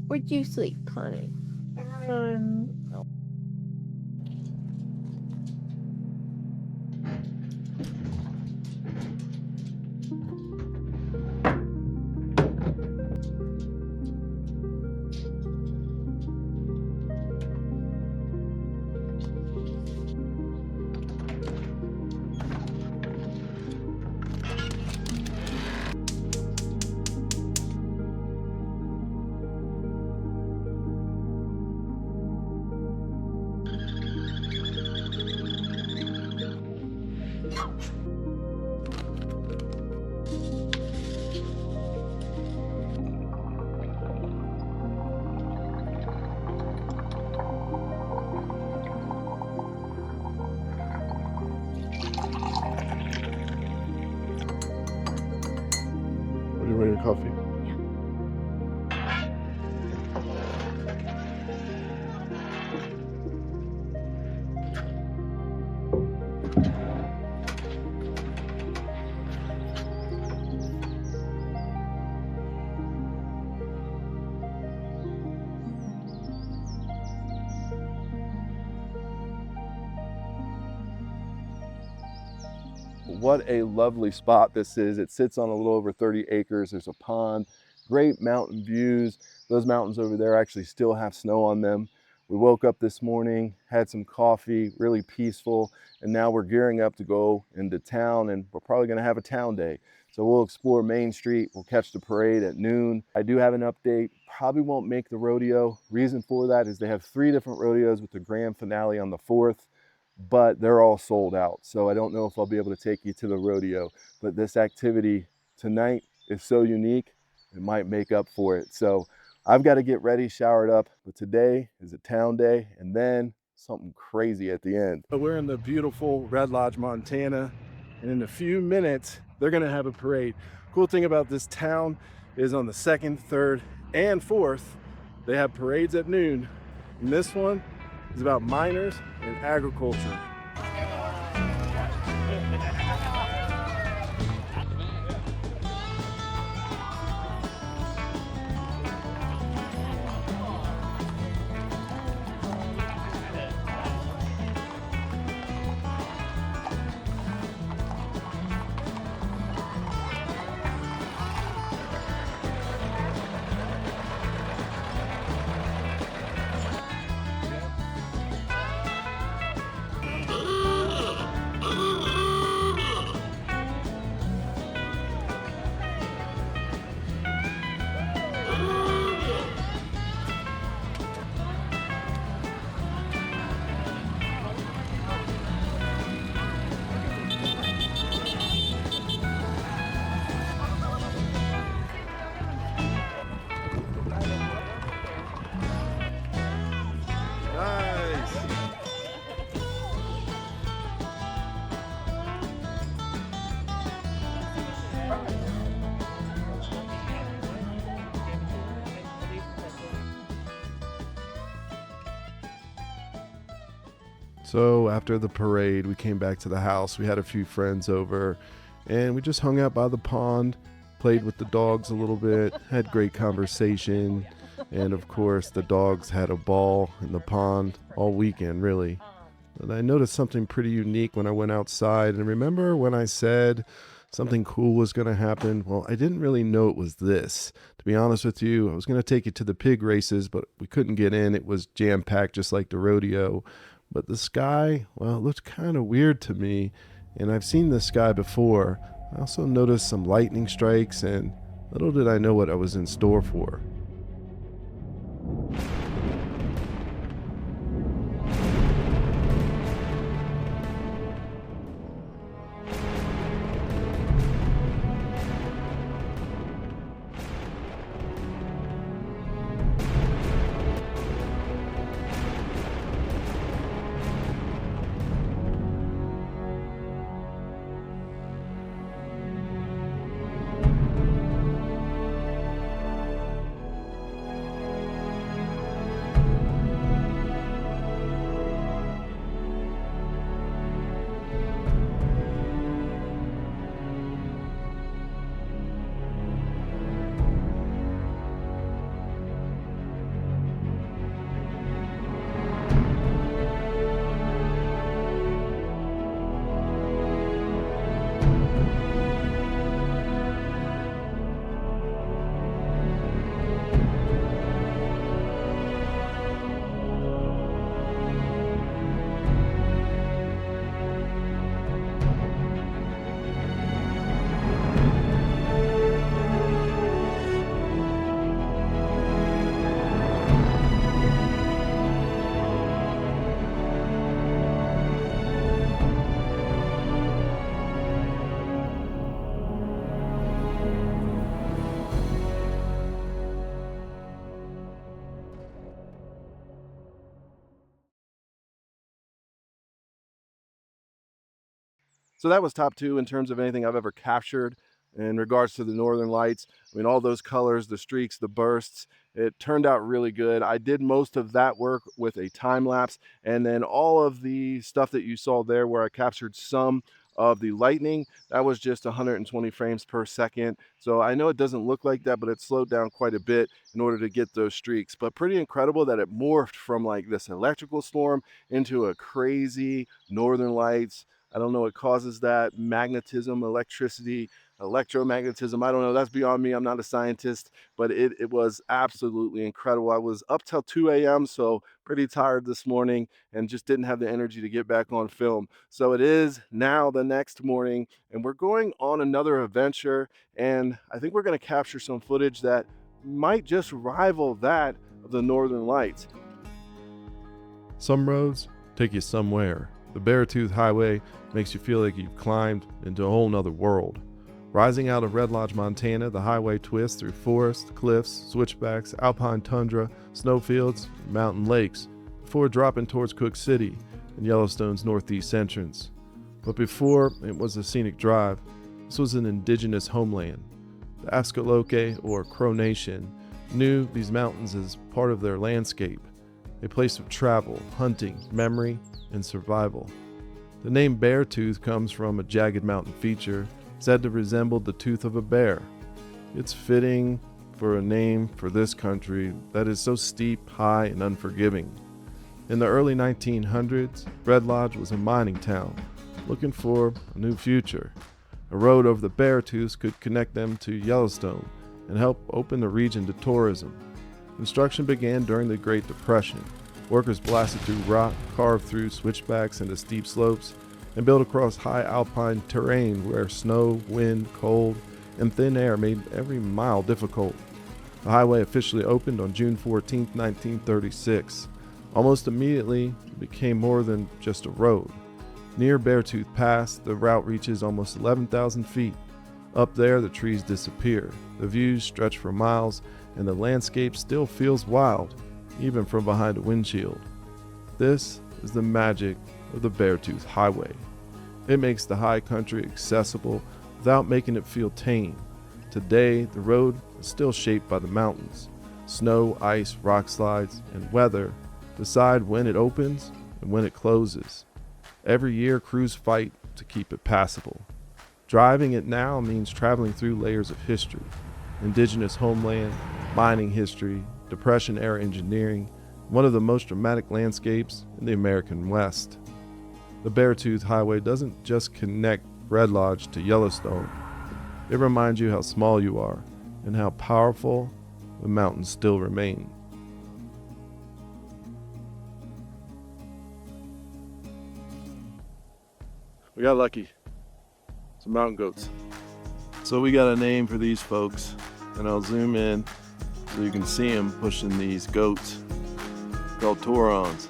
Where'd you sleep, honey? Are you ready for coffee? What a lovely spot this is. It sits on a little over 30 acres. There's a pond, great mountain views. Those mountains over there actually still have snow on them. We woke up this morning, had some coffee, really peaceful, and now we're gearing up to go into town, and we're probably gonna have a town day. So we'll explore Main Street, we'll catch the parade at noon. I do have an update, probably won't make the rodeo. Reason for that is they have 3 different rodeos with the grand finale on the 4th. But they're all sold out. So I don't know if I'll be able to take you to the rodeo, but this activity tonight is so unique, it might make up for it. So I've got to get ready, showered up, but today is a town day and then something crazy at the end. So we're in the beautiful Red Lodge, Montana, and in a few minutes, they're gonna have a parade. Cool thing about this town is on the 2nd, 3rd, and 4th, they have parades at noon. And this one is about miners and agriculture. So after the parade, we came back to the house. We had a few friends over and we just hung out by the pond, played with the dogs a little bit, had great conversation. And of course, the dogs had a ball in the pond all weekend, really. And I noticed something pretty unique when I went outside. And remember when I said something cool was going to happen? Well, I didn't really know it was this. To be honest with you, I was going to take you to the pig races, but we couldn't get in. It was jam-packed just like the rodeo. But the sky, well, it looked kind of weird to me, and I've seen the sky before. I also noticed some lightning strikes, and little did I know what I was in store for. So that was top two in terms of anything I've ever captured in regards to the northern lights. I mean, all those colors, the streaks, the bursts, it turned out really good. I did most of that work with a time lapse, and then all of the stuff that you saw there where I captured some of the lightning, that was just 120 frames per second. So I know it doesn't look like that, but it slowed down quite a bit in order to get those streaks. But pretty incredible that it morphed from like this electrical storm into a crazy northern lights. I don't know what causes that. Magnetism, electricity, electromagnetism. I don't know. That's beyond me. I'm not a scientist, but it was absolutely incredible. I was up till 2 a.m., so pretty tired this morning and just didn't have the energy to get back on film. So it is now the next morning, and we're going on another adventure. And I think we're going to capture some footage that might just rival that of the Northern Lights. Some roads take you somewhere. The Beartooth Highway makes you feel like you've climbed into a whole nother world. Rising out of Red Lodge, Montana, the highway twists through forest, cliffs, switchbacks, Alpine Tundra, snowfields, and mountain lakes, before dropping towards Cook City and Yellowstone's northeast entrance. But before it was a scenic drive, this was an indigenous homeland. The Ascaloke, or Crow Nation, knew these mountains as part of their landscape, a place of travel, hunting, memory, and survival. The name Beartooth comes from a jagged mountain feature said to resemble the tooth of a bear. It's fitting for a name for this country that is so steep, high, and unforgiving. In the early 1900s, Red Lodge was a mining town, looking for a new future. A road over the Beartooth could connect them to Yellowstone and help open the region to tourism. Construction began during the Great Depression. Workers blasted through rock, carved through switchbacks into steep slopes, and built across high alpine terrain where snow, wind, cold, and thin air made every mile difficult. The highway officially opened on June 14, 1936. Almost immediately, it became more than just a road. Near Beartooth Pass, the route reaches almost 11,000 feet. Up there, the trees disappear. The views stretch for miles, and the landscape still feels wild, even from behind a windshield. This is the magic of the Beartooth Highway. It makes the high country accessible without making it feel tame. Today, the road is still shaped by the mountains. Snow, ice, rock slides, and weather decide when it opens and when it closes. Every year, crews fight to keep it passable. Driving it now means traveling through layers of history: indigenous homeland, mining history, Depression-era engineering, one of the most dramatic landscapes in the American West. The Beartooth Highway doesn't just connect Red Lodge to Yellowstone. It reminds you how small you are and how powerful the mountains still remain. We got lucky. Some mountain goats. So we got a name for these folks, and I'll zoom in so you can see them pushing these goats called Taurons.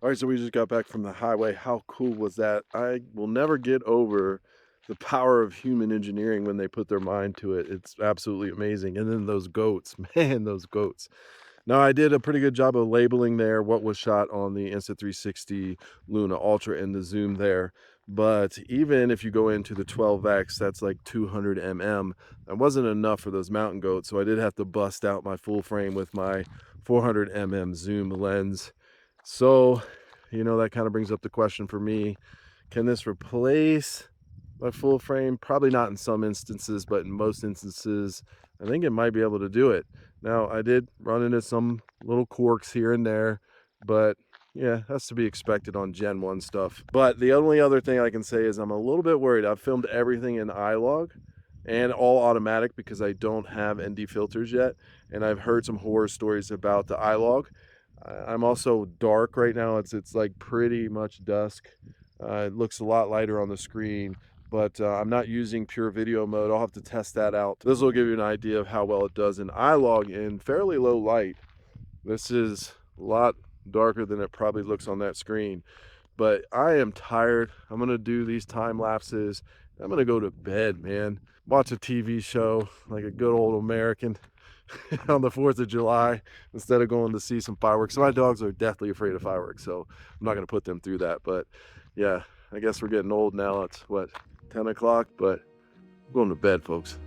All right, so we just got back from the highway. How cool was that? I will never get over the power of human engineering when they put their mind to it. It's absolutely amazing. And then those goats, man, those goats. Now, I did a pretty good job of labeling there what was shot on the Insta360 Luna Ultra and the zoom there. But even if you go into the 12X, that's like 200 mm. That wasn't enough for those mountain goats. So I did have to bust out my full frame with my 400 mm zoom lens. So, that kind of brings up the question for me, can this replace my full frame? Probably not in some instances, but in most instances, I think it might be able to do it. Now, I did run into some little quirks here and there, but yeah, that's to be expected on Gen 1 stuff. But the only other thing I can say is I'm a little bit worried. I've filmed everything in iLog and all automatic because I don't have ND filters yet. And I've heard some horror stories about the iLog. I'm also dark right now. It's like pretty much dusk. It looks a lot lighter on the screen, but I'm not using pure video mode. I'll have to test that out. This will give you an idea of how well it does in iLog in fairly low light. This is a lot darker than it probably looks on that screen, but I am tired. I'm gonna do these time lapses. I'm gonna go to bed, man. Watch a TV show like a good old American on the 4th of July instead of going to see some fireworks. So my dogs are deathly afraid of fireworks, so I'm not gonna put them through that. But yeah, I guess we're getting old now. It's what, 10 o'clock, but I'm going to bed, folks.